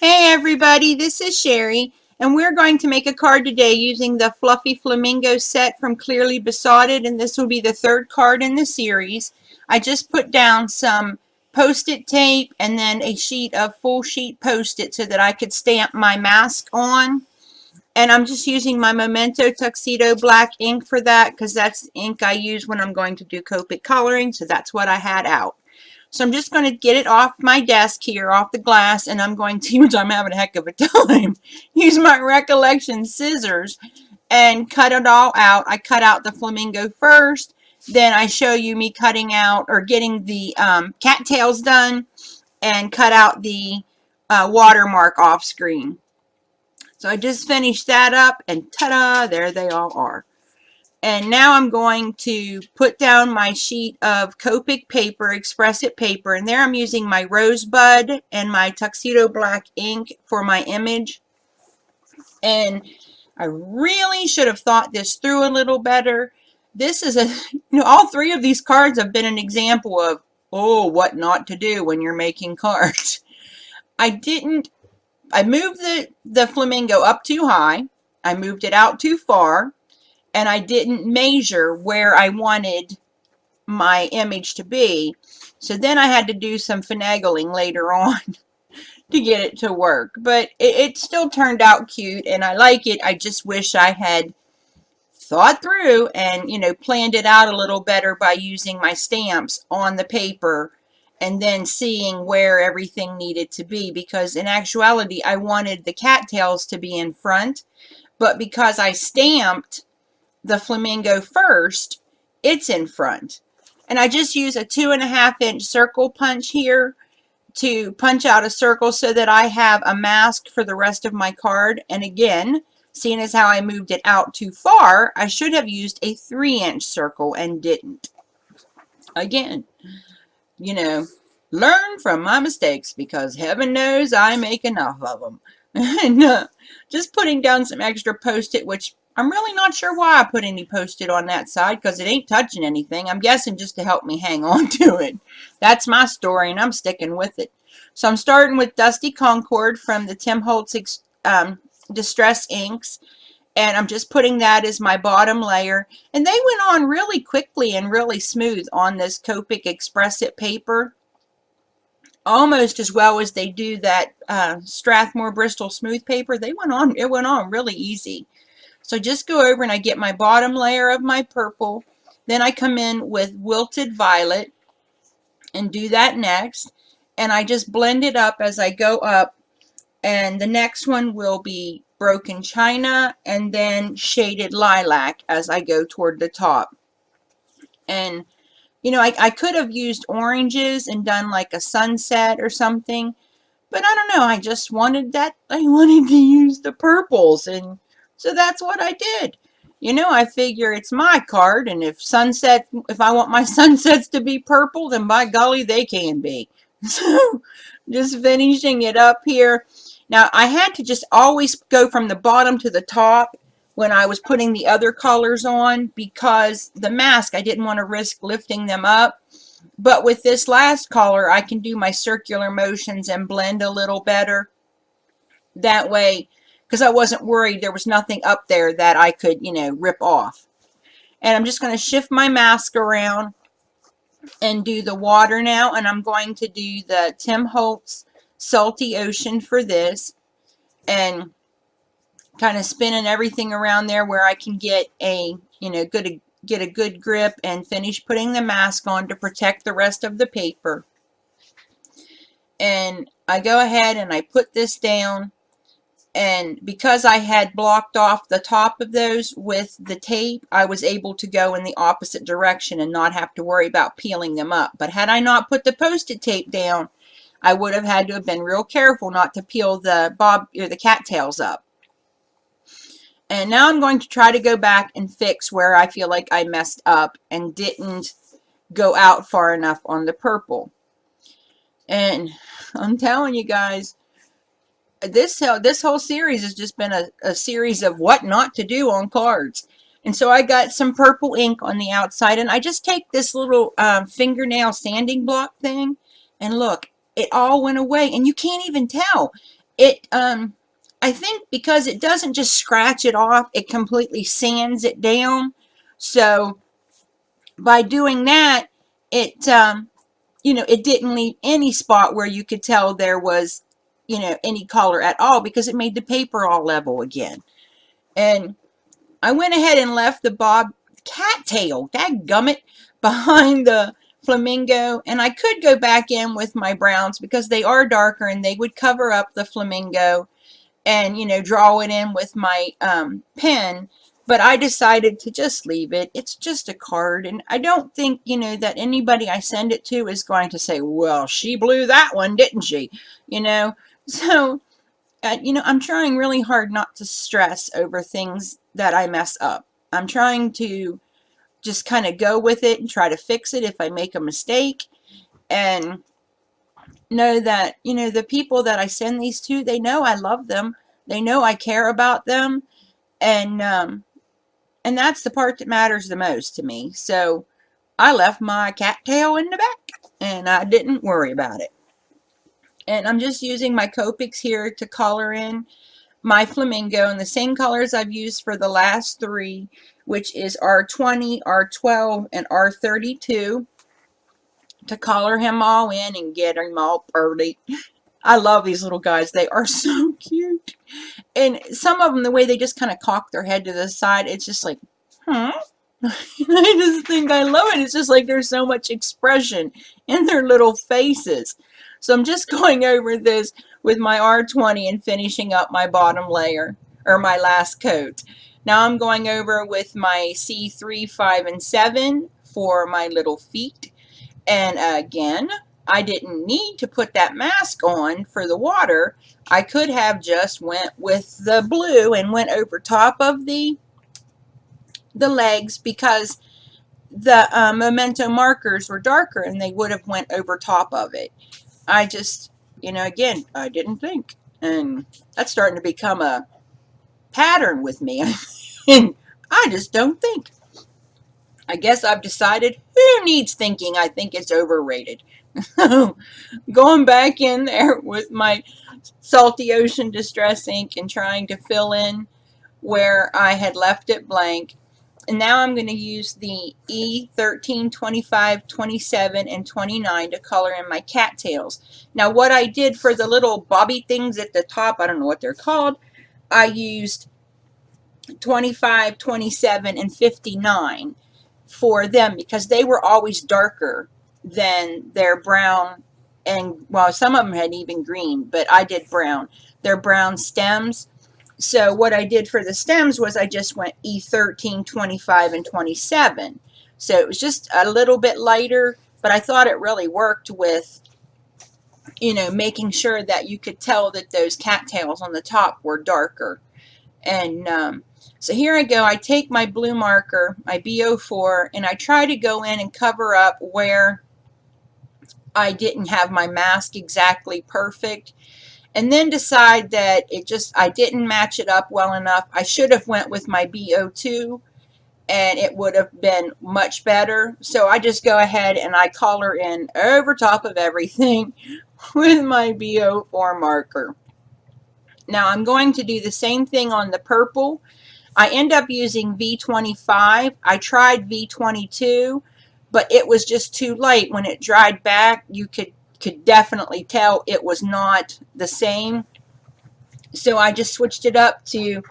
Hey everybody, this is Sherry, and we're going to make a card today using the Fluffy Flamingo set from Clearly Besotted, and this will be the third card in the series. I just put down some post-it tape and then a sheet of full sheet post-it so that I could stamp my mask on. And I'm just using my Memento Tuxedo black ink for that because that's the ink I use when I'm going to do Copic coloring, so that's what I had out. So I'm just going to get it off my desk here, off the glass, and I'm going to, which I'm having a heck of a time, use my Recollection scissors and cut it all out. I cut out the flamingo first, then I show you me cutting out or getting the cattails done and cut out the watermark off screen. So I just finished that up and ta-da, there they all are. And now I'm going to put down my sheet of Copic paper, Express It paper, and there I'm using my Rosebud and my Tuxedo black ink for my image. And I really should have thought this through a little better. This is all three of these cards have been an example of, oh, what not to do when you're making cards. I moved the flamingo up too high. I moved it out too far. And I didn't measure where I wanted my image to be. So then I had to do some finagling later on to get it to work. But it still turned out cute and I like it. I just wish I had thought through and, planned it out a little better by using my stamps on the paper and then seeing where everything needed to be. Because in actuality, I wanted the cattails to be in front. But because I stamped the flamingo first, it's in front. And I just use a 2.5 inch circle punch here to punch out a circle so that I have a mask for the rest of my card. And again, seeing as how I moved it out too far, I should have used a 3-inch circle and didn't. Again, learn from my mistakes because heaven knows I make enough of them. And just putting down some extra post-it, which I'm really not sure why I put any post-it on that side because it ain't touching anything. I'm guessing just to help me hang on to it. That's my story and I'm sticking with it. So I'm starting with Dusty Concord from the Tim Holtz Distress Inks. And I'm just putting that as my bottom layer. And they went on really quickly and really smooth on this Copic Express It paper. Almost as well as they do that Strathmore Bristol smooth paper. It went on really easy. So just go over and I get my bottom layer of my purple. Then I come in with Wilted Violet and do that next. And I just blend it up as I go up. And the next one will be Broken China and then Shaded Lilac as I go toward the top. And, I could have used oranges and done like a sunset or something. But I don't know. I just wanted that. I wanted to use the purples and so that's what I did. I figure it's my card, and if I want my sunsets to be purple, then by golly, they can be. So, just finishing it up here. Now, I had to just always go from the bottom to the top when I was putting the other colors on because the mask, I didn't want to risk lifting them up. But with this last color, I can do my circular motions and blend a little better. That way, because I wasn't worried there was nothing up there that I could, rip off. And I'm just going to shift my mask around and do the water now. And I'm going to do the Tim Holtz Salty Ocean for this. And kind of spinning everything around there where I can get a, get a good grip and finish putting the mask on to protect the rest of the paper. And I go ahead and I put this down. And because I had blocked off the top of those with the tape, I was able to go in the opposite direction and not have to worry about peeling them up. But had I not put the post-it tape down, I would have had to have been real careful not to peel the cattails up. And now I'm going to try to go back and fix where I feel like I messed up and didn't go out far enough on the purple. And I'm telling you guys, this whole series has just been a series of what not to do on cards. And so I got some purple ink on the outside, and I just take this little fingernail sanding block thing, and look, it all went away, and you can't even tell. It, I think because it doesn't just scratch it off, it completely sands it down. So by doing that, it, you know, it didn't leave any spot where you could tell there was, you know, any color at all, because it made the paper all level again. And I went ahead and left the bob cattail, dadgummit, behind the flamingo, and I could go back in with my browns because they are darker and they would cover up the flamingo and, you know, draw it in with my pen. But I decided to just leave it. It's just a card, and I don't think, you know, that anybody I send it to is going to say, well, she blew that one, didn't she? You know, so, you know, I'm trying really hard not to stress over things that I mess up. I'm trying to just kind of go with it and try to fix it if I make a mistake, and know that, you know, the people that I send these to, they know I love them. They know I care about them, and that's the part that matters the most to me. So I left my cattail in the back, and I didn't worry about it. And I'm just using my Copics here to color in my flamingo in the same colors I've used for the last three, which is R20, R12, and R32, to color him all in and get him all pretty. I love these little guys. They are so cute. And some of them, the way they just kind of cock their head to the side, it's just like, huh? I just think I love it. It's just like there's so much expression in their little faces. So I'm just going over this with my R20 and finishing up my bottom layer, or my last coat. Now I'm going over with my C3, 5, and 7 for my little feet. And again, I didn't need to put that mask on for the water. I could have just went with the blue and went over top of the legs, because the memento markers were darker and they would have went over top of it. I just, you know, again, I didn't think. And that's starting to become a pattern with me. And I just don't think. I guess I've decided, who needs thinking? I think it's overrated. Going back in there with my Salty Ocean Distress ink and trying to fill in where I had left it blank. And now I'm going to use the E13, 25, 27, and 29 to color in my cattails. Now what I did for the little bobby things at the top, I don't know what they're called, I used 25, 27, and 59 for them, because they were always darker than their brown, and well, some of them had even green, but I did brown. They're brown stems. So what I did for the stems was I just went E13, 25, and 27. So it was just a little bit lighter, but I thought it really worked with, you know, making sure that you could tell that those cattails on the top were darker. And so here I go. I take my blue marker, my B04, and I try to go in and cover up where I didn't have my mask exactly perfect, and then decide that I didn't match it up well enough. I should have went with my B02 and it would have been much better. So I just go ahead and I color in over top of everything with my B04 marker. Now I'm going to do the same thing on the purple. I end up using V25. I tried V22, but it was just too light. When it dried back, you could definitely tell it was not the same. So I just switched it up to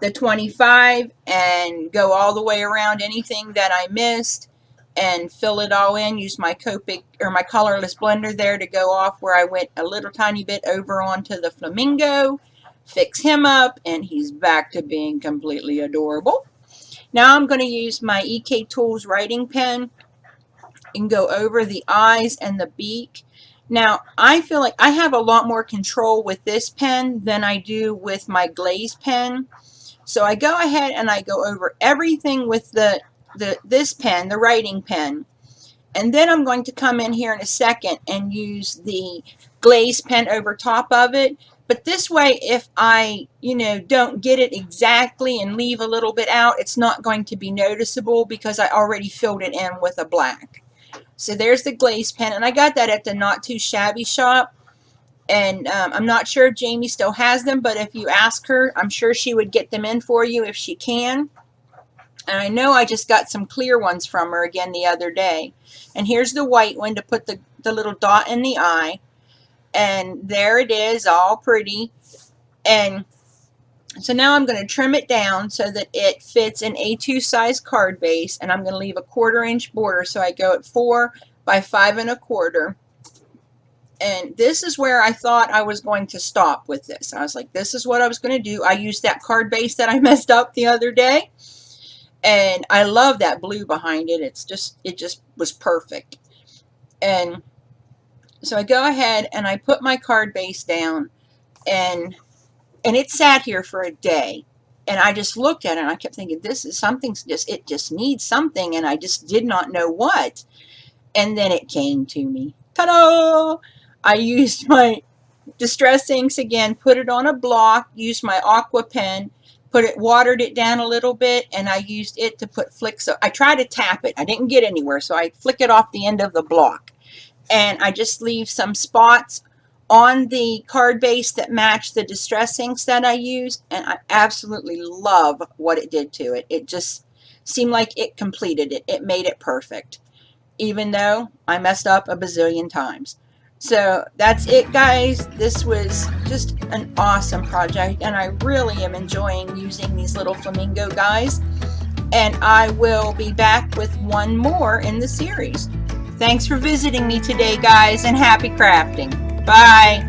the 25 and go all the way around anything that I missed and fill it all in. Use my Copic, or my colorless blender there, to go off where I went a little tiny bit over onto the flamingo. Fix him up, and he's back to being completely adorable. Now I'm going to use my EK Tools writing pen and go over the eyes and the beak. Now I feel like I have a lot more control with this pen than I do with my Glaze pen. So I go ahead and I go over everything with this pen, the writing pen. And then I'm going to come in here in a second and use the Glaze pen over top of it. But this way, if I, you know, don't get it exactly and leave a little bit out, it's not going to be noticeable because I already filled it in with a black. So there's the Glaze pen, and I got that at the Not Too Shabby shop. And I'm not sure if Jamie still has them, but if you ask her, I'm sure she would get them in for you if she can. And I know I just got some clear ones from her again the other day. And here's the white one to put the little dot in the eye. And there it is, all pretty. And so now I'm going to trim it down so that it fits an A2 size card base. And I'm going to leave a 1/4 inch border, so I go at 4 by 5 1/4. And this is where I thought I was going to stop with this. I was like, this is what I was going to do. I used that card base that I messed up the other day. And I love that blue behind it. It just was perfect. And so I go ahead and I put my card base down, and it sat here for a day. And I just looked at it and I kept thinking, this is something, it just needs something, and I just did not know what. And then it came to me. Ta-da! I used my Distress inks again, put it on a block, used my aqua pen, watered it down a little bit, and I used it to put flicks. I tried to tap it. I didn't get anywhere, so I flick it off the end of the block. And I just leave some spots on the card base that match the Distress inks that I use, and I absolutely love what it did to it. It just seemed like it completed it. It made it perfect, even though I messed up a bazillion times. So that's it, guys. This was just an awesome project, and I really am enjoying using these little flamingo guys. And I will be back with one more in the series. Thanks for visiting me today, guys, and happy crafting. Bye.